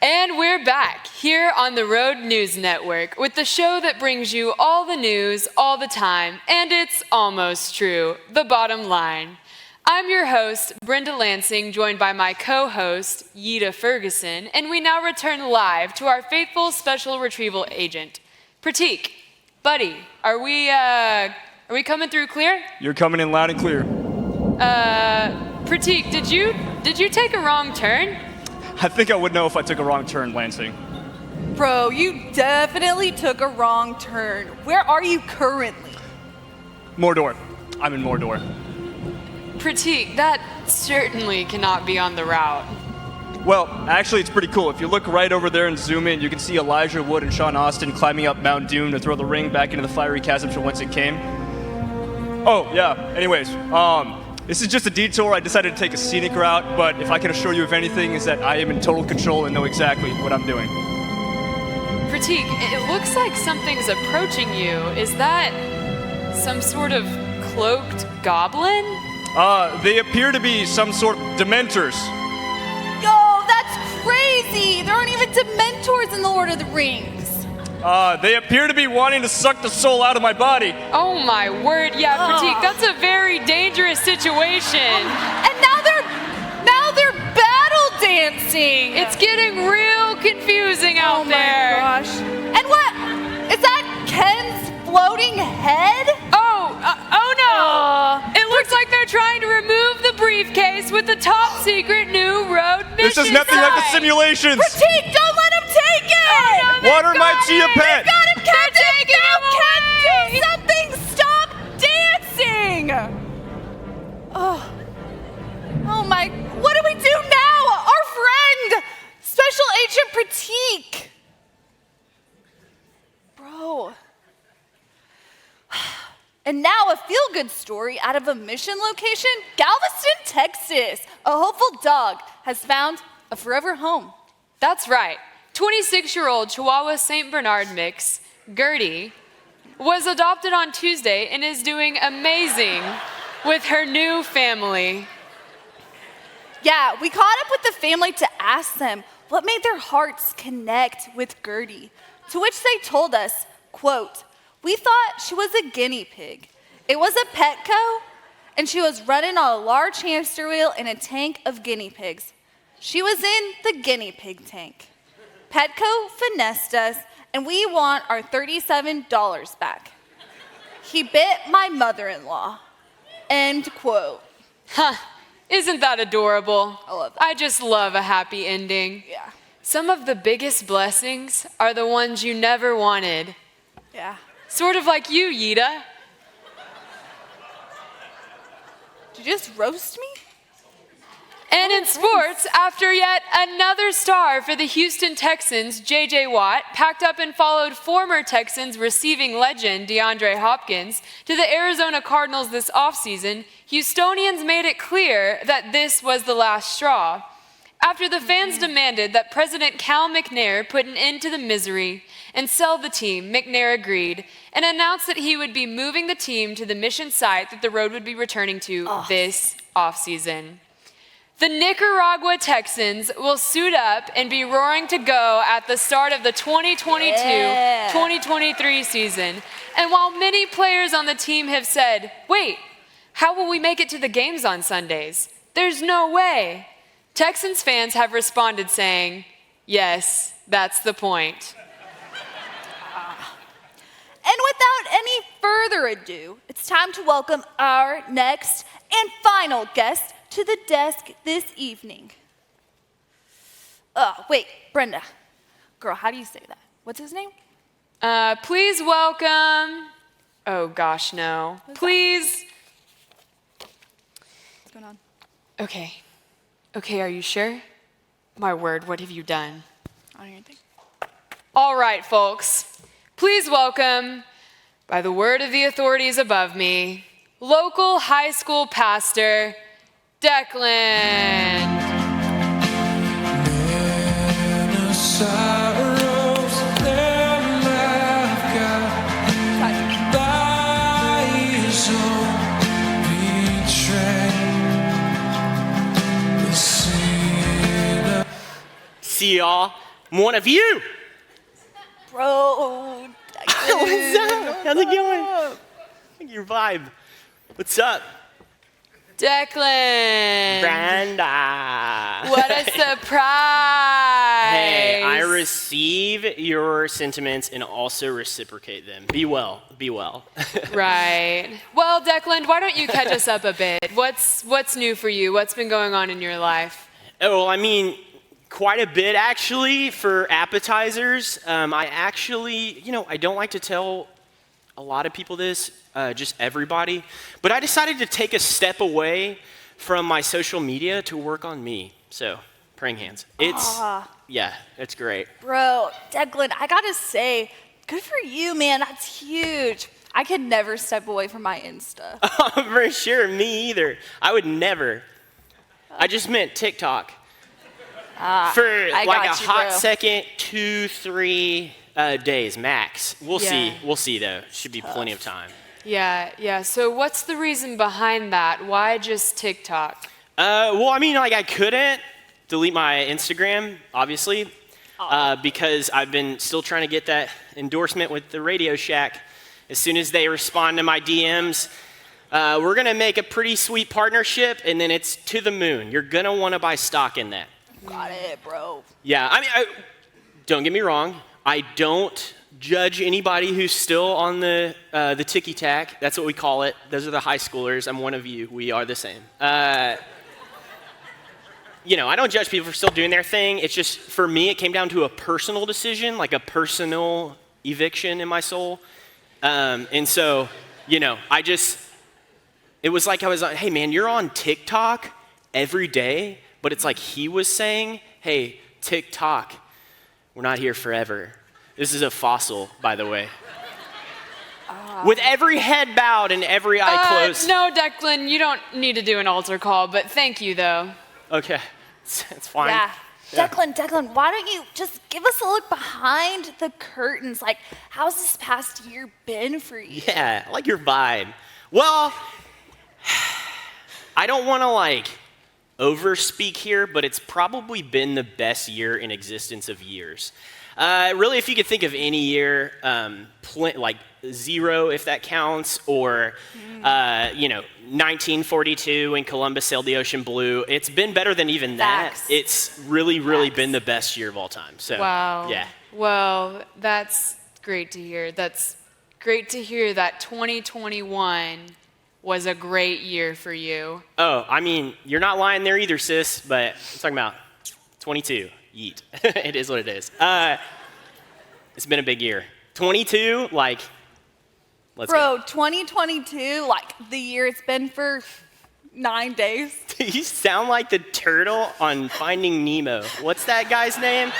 And we're back here on the Road News Network with the show that brings you all the news all the time, and it's almost true, the bottom line. I'm your host, Brenda Lansing, joined by my co-host, Yita Ferguson, and we now return live to our faithful special retrieval agent, Pratik. Buddy, are we coming through clear? You're coming in loud and clear. Pratik, did you take a wrong turn? I think I would know if I took a wrong turn, Lansing. Bro, you definitely took a wrong turn. Where are you currently? Mordor. I'm in Mordor. Pratik, that certainly cannot be on the route. Well, actually, it's pretty cool. If you look right over there and zoom in, you can see Elijah Wood and Sean Austin climbing up Mount Doom to throw the ring back into the fiery chasm from whence it came. Oh, yeah. Anyways, this is just a detour. I decided to take a scenic route, but if I can assure you of anything is that I am in total control and know exactly what I'm doing. Pratik, it looks like something's approaching you. Is that some sort of cloaked goblin? They appear to be some sort of dementors. Yo, that's crazy! There aren't even Dementors in the Lord of the Rings. They appear to be wanting to suck the soul out of my body. Oh my word, yeah, Pratik, that's a very dangerous situation. And now they're battle dancing. It's getting real confusing out there. Oh my gosh. And what? Is that Ken's floating head? Oh no! It looks like they're trying to remove the briefcase with the top secret new road mission. This is nothing like the simulations. Pratik, don't let him take it! Oh, no, Water might see a pet. Got him, Ken! Take him Ken, do something! Stop dancing! Oh my, what do we do now? Our friend, Special Agent Pratik. Bro. And now a feel-good story out of a mission location, Galveston, Texas. A hopeful dog has found a forever home. That's right. 26-year-old Chihuahua St. Bernard mix, Gertie, was adopted on Tuesday and is doing amazing with her new family. Yeah, we caught up with the family to ask them what made their hearts connect with Gertie, to which they told us, quote, "We thought she was a guinea pig. It was a Petco, and she was running on a large hamster wheel in a tank of guinea pigs. She was in the guinea pig tank. Petco finessed us, and we want our $37 back. He bit my mother-in-law." End quote. Huh, isn't that adorable? I love that. I just love a happy ending. Yeah. Some of the biggest blessings are the ones you never wanted. Yeah. Sort of like you, Yita. Did you just roast me? And in sports, after yet another star for the Houston Texans, J.J. Watt, packed up and followed former Texans receiving legend DeAndre Hopkins to the Arizona Cardinals this offseason, Houstonians made it clear that this was the last straw. After the fans demanded that President Cal McNair put an end to the misery and sell the team, McNair agreed and announced that he would be moving the team to the mission site that the road would be returning to this offseason. The Nicaragua Texans will suit up and be roaring to go at the start of the 2022-2023 season. And while many players on the team have said, "Wait, how will we make it to the games on Sundays? There's no way," Texans fans have responded saying, "Yes, that's the point." And without any further ado, it's time to welcome our next and final guest to the desk this evening. Wait, Brenda. Girl, how do you say that? What's his name? Please welcome. Oh gosh, no. Please. What's going on? Okay. Okay, are you sure? My word, what have you done? I don't hear anything. All right, folks. Please welcome, by the word of the authorities above me, local high school pastor, Declan. See y'all, I'm one of you. Bro. What's up? How's it going? I like your vibe. What's up? Declan. Brenda. What a surprise. Hey, I receive your sentiments and also reciprocate them. Be well. Be well. Right. Well, Declan, why don't you catch us up a bit? What's new for you? What's been going on in your life? Oh, well, I mean, quite a bit actually for appetizers. I actually, I don't like to tell a lot of people this, just everybody, but I decided to take a step away from my social media to work on me. So, praying hands. It's great. Bro, Declan, I gotta say, good for you, man. That's huge. I could never step away from my Insta. For sure, me either. I would never. I just meant TikTok. For like a hot second, 2-3 days max. We'll see. We'll see though. Should be plenty of time. Yeah. So what's the reason behind that? Why just TikTok? Well, I mean, like I couldn't delete my Instagram, obviously. because I've been still trying to get that endorsement with the Radio Shack. As soon as they respond to my DMs, we're going to make a pretty sweet partnership, and then it's to the moon. You're going to want to buy stock in that. Got it, bro. Yeah, I mean, don't get me wrong. I don't judge anybody who's still on the ticky-tack. That's what we call it. Those are the high schoolers. I'm one of you. We are the same. You know, I don't judge people for still doing their thing. It's just, for me, it came down to a personal decision, like a personal eviction in my soul. And so, you know, it was like I was like, hey, man, you're on TikTok every day, but it's like he was saying, hey, TikTok, we're not here forever. This is a fossil, by the way. With every head bowed and every eye closed. No, Declan, you don't need to do an altar call, but thank you, though. Okay, it's fine. Yeah. Declan, why don't you just give us a look behind the curtains? Like, how's this past year been for you? Yeah, I like your vibe. Well, I don't want to like overspeak here, but it's probably been the best year in existence of years. Really, if you could think of any year, like 0, if that counts, or, 1942 when Columbus sailed the ocean blue, it's been better than even that. It's really been the best year of all time. So, wow. Yeah. Well, that's great to hear. That's great to hear that 2021 was a great year for you. Oh, I mean, you're not lying there either, sis, but I'm talking about 22. Yeet. It is what it is. It's been a big year. 22, like, let's go. Bro, 2022, like the year it's been for 9 days. You sound like the turtle on Finding Nemo. What's that guy's name?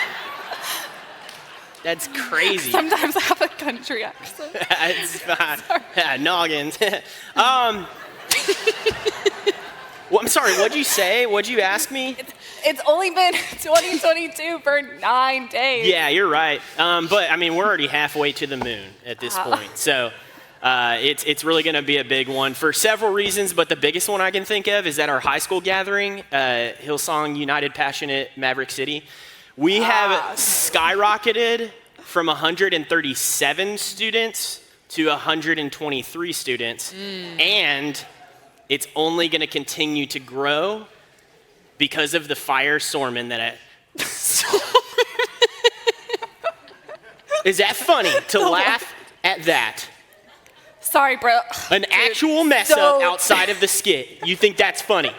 That's crazy. Sometimes I have a country accent. It's fine. Yeah, noggins. Well, I'm sorry, what'd you say? What'd you ask me? It's only been 2022 for 9 days. Yeah, you're right. But, I mean, we're already halfway to the moon at this point. So it's really going to be a big one for several reasons, but the biggest one I can think of is at our high school gathering, Hillsong United Passionate Maverick City. We have skyrocketed from 137 students to 123 students, and it's only going to continue to grow because of the fire sermon that Is that funny to laugh at that? Sorry, bro. An actual mess up outside of the skit. You think that's funny?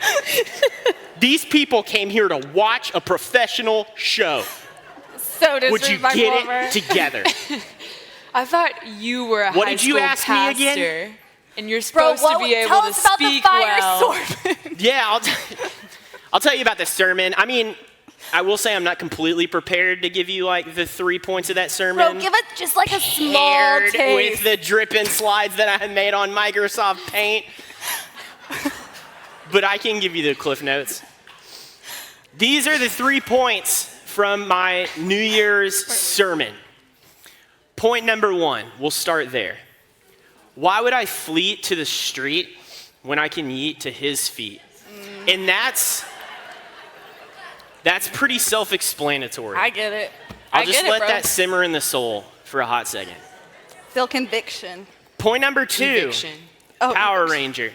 These people came here to watch a professional show. So would you get it together? I thought you were a what high did you school ask pastor, me again? and you're supposed to be able to speak well. Yeah, I'll tell you about the sermon. I mean, I will say I'm not completely prepared to give you like the 3 points of that sermon. Bro, give it just like a small taste. With the dripping slides that I made on Microsoft Paint. But I can give you the cliff notes. These are the 3 points from my New Year's sermon. Point number 1, we'll start there. Why would I flee to the street when I can yeet to his feet? And that's pretty self-explanatory. I get it. I'll just let bro. that simmer in the soul for a hot second. Feel conviction. Point number 2, Conviction. Power Ranger.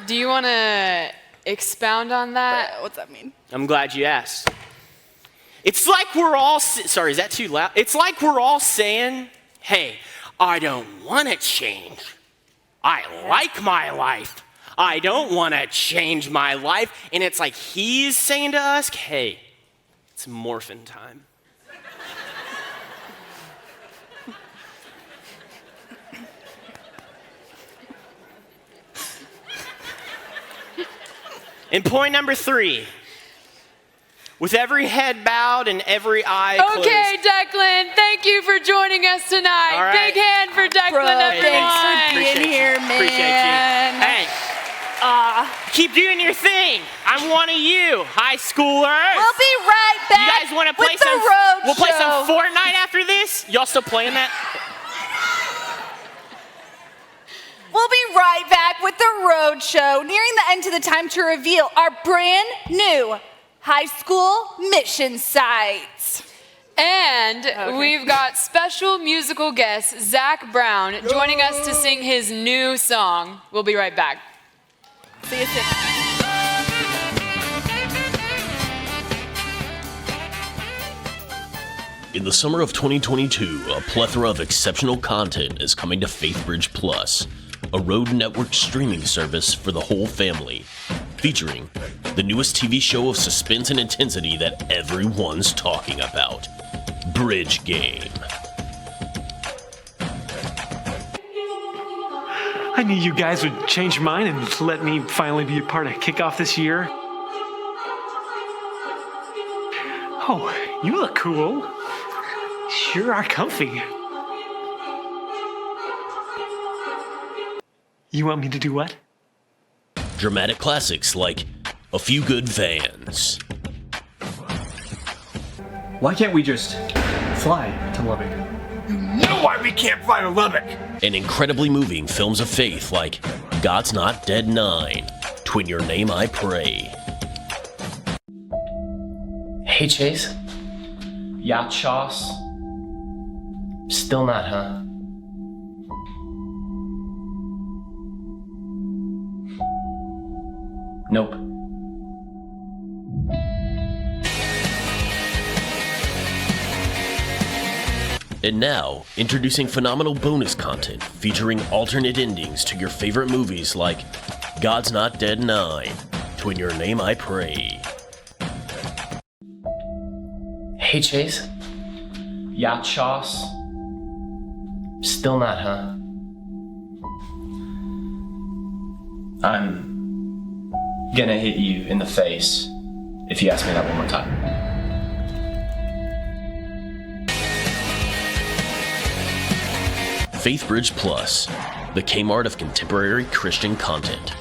Do you want to expound on that? What's that mean? I'm glad you asked. It's like we're all, sorry, is that too loud? It's like we're all saying, hey, I don't want to change. I like my life. I don't want to change my life. And it's like he's saying to us, hey, it's morphin' time. And point number 3, with every head bowed and every eye closed. Okay, Declan, thank you for joining us tonight. All right. Big hand for Declan, Bro, everyone. thanks for being here, man. Appreciate you. Hey, keep doing your thing. I'm one of you, high schoolers. We'll be right back. You guys want to play with the some? road We'll play show. some Fortnite after this. Y'all still playing that? We'll be right back with the road show, nearing the end of the time to reveal our brand new high school mission site. And we've got special musical guest Zach Brown joining us to sing his new song. We'll be right back. See you soon. In the summer of 2022, a plethora of exceptional content is coming to FaithBridge Plus, a road network streaming service for the whole family, featuring the newest TV show of suspense and intensity that everyone's talking about, Bridge Game. I knew you guys would change your mind and let me finally be a part of Kickoff this year. Oh, you look cool. Sure are comfy. You want me to do what? Dramatic classics like A Few Good Vans. Why can't we just fly to Lubbock? You know why we can't fly to Lubbock! And incredibly moving films of faith like God's Not Dead 9, To In Your Name I Pray. Hey, Chase. Yacht sauce? Still not, huh? Nope. And now, introducing phenomenal bonus content featuring alternate endings to your favorite movies like God's Not Dead 9, To In Your Name I Pray. Hey, Chase. Yacht sauce? Still not, huh? I'm gonna hit you in the face if you ask me that one more time. FaithBridge Plus, the Kmart of contemporary Christian content.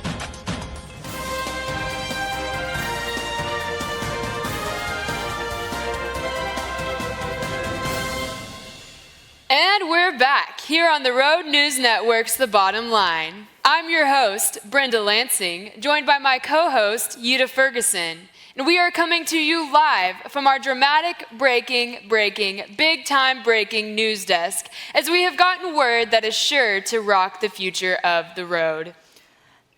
And we're back here on the Road News Network's The Bottom Line. I'm your host, Brenda Lansing, joined by my co-host, Yita Ferguson. And we are coming to you live from our dramatic, breaking, big-time breaking news desk, as we have gotten word that is sure to rock the future of the road.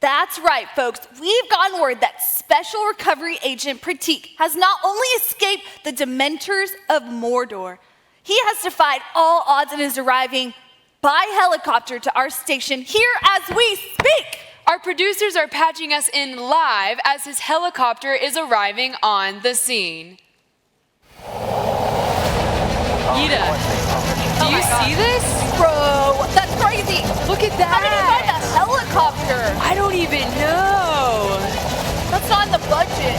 That's right, folks. We've gotten word that Special Recovery Agent Pratik has not only escaped the Dementors of Mordor, he has defied all odds and is arriving by helicopter to our station here as we speak. Our producers are patching us in live as his helicopter is arriving on the scene. Yita, do you see this? Bro, that's crazy. Look at that. How did he find a helicopter? I don't even know. That's not in the budget.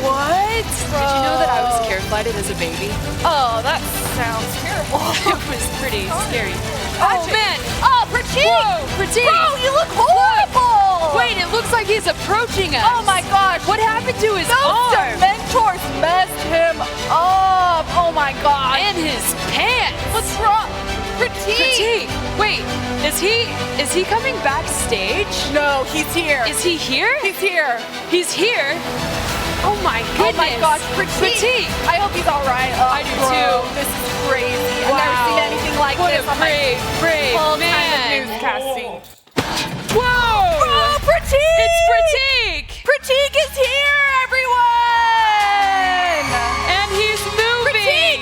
What? Bro. Did you know that I was care-flighted as a baby? Oh, that sounds terrible. It was pretty scary. Oh, man. Oh, Pratik. Whoa, Pratik. Bro, you look horrible. Wait, it looks like he's approaching us. Oh, my gosh. What happened to his Those arm? Dementors messed him up. Oh, my gosh. And his pants. What's wrong? Pratik. Wait, is he coming backstage? No, he's here. Is he here? He's here. He's here? Oh my goodness. Oh my gosh, Pratik. I hope he's all right. Oh, I do bro, too. This is crazy. Wow. I've never seen anything like what this a on my brave whole man. time of newscasting. Whoa! Bro, Pratik! It's Pratik! Pratik is here, everyone! And he's moving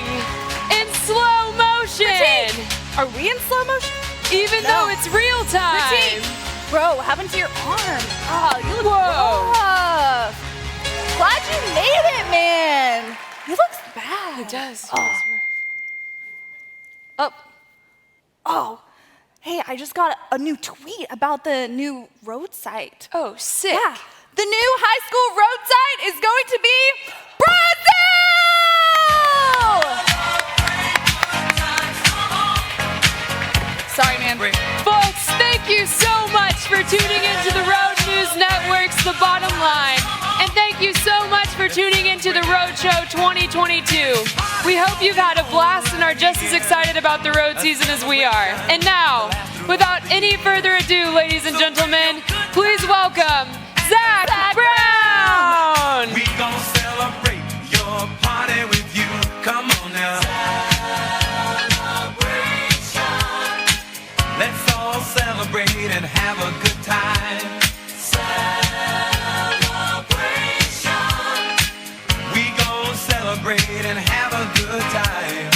in slow motion. Pratik! Are we in slow motion? Even though it's real time. Pratik! Bro, what happened to your arm? Oh, you look rough. Glad you made it, man. He looks bad. He does. Oh. Hey, I just got a new tweet about the new road site. Oh, sick. Yeah. The new high school road site is going to be Brazil! Sorry, man. Folks, thank you so much for tuning into the Road News Network's The Bottom Line. And thank you so much for tuning into the Road Show 2022. We hope you've had a blast and are just as excited about the road season as we are. And now, without any further ado, ladies and gentlemen, please welcome Zach Brown! We gonna celebrate. celebrate and have a good time.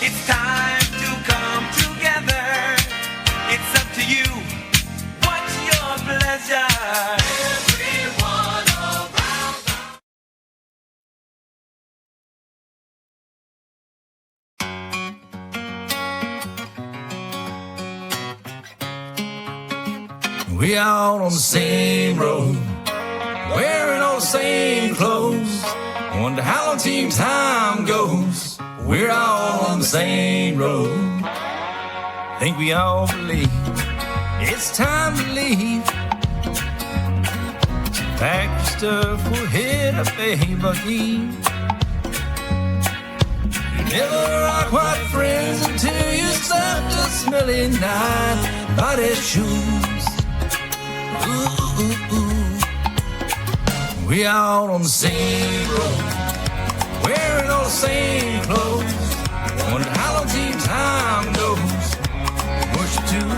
It's time to come together. It's up to you. What's your pleasure? Everyone around the We all on the same road, wearing all the same clothes. Wonder how long team time goes. We're all on the same road. Think we all believe it's time to leave. So pack your stuff, we'll hit up A-Buggy. You never are quite friends until you start to smelly night body shoes. Ooh, ooh, ooh. We all on the same road, wearing all the same clothes. Wonder how long team time goes. Worship too,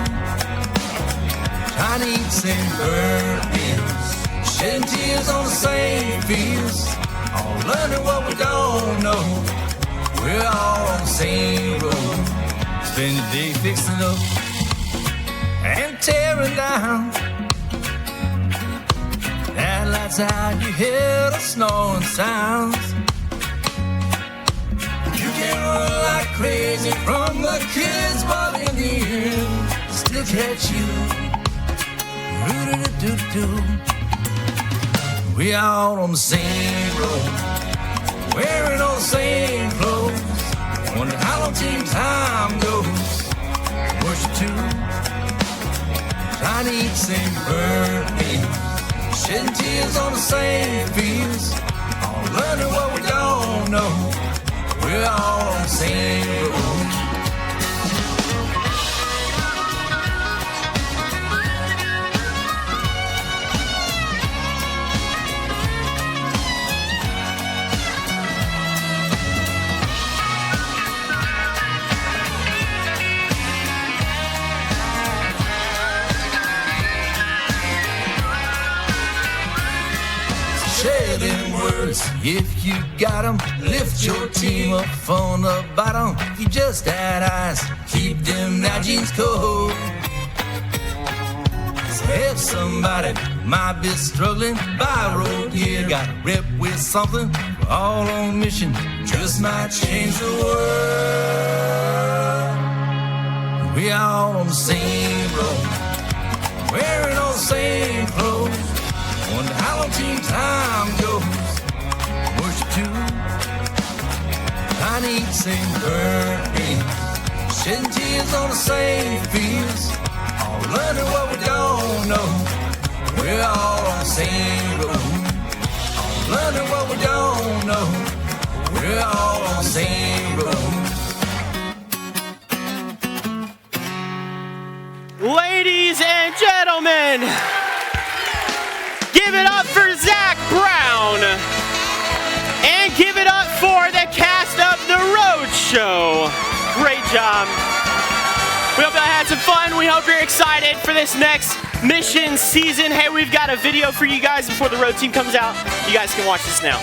trying to eat same birthdays, shedding tears on the same fields, all learning what we don't know. We're all on the same road, spend the day fixing up and tearing down. That lights out, you hear the snoring sounds. You can run like crazy from the kids, but in the end, still catch you. Roo-doo-doo-doo-doo. We all on the same road, wearing all the same clothes. Wonder how long team time goes. Worship too, trying to eat same birthdays, shedding tears on the same fields, all learning what we don't know. We're all on the same road. Share them words if you got them. Lift your team up from the bottom. You just had eyes, keep them now jeans cold. If somebody might be struggling by road here, got a rep with something, we're all on mission, just might change the world. We all on the same road, wearing all the same clothes. Wonder how long team time goes. Worship too, trying to eat same birthdays, shedding tears on the same fields, all learning what we don't know. We're all on the same road, all learning what we don't know. We're all on the same road. Ladies and gentlemen, give it up for Zach Brown. And give it up for the cast of The Road Show. Great job. We hope y'all had some fun. We hope you're excited for this next mission season. Hey, we've got a video for you guys before the road team comes out. You guys can watch this now.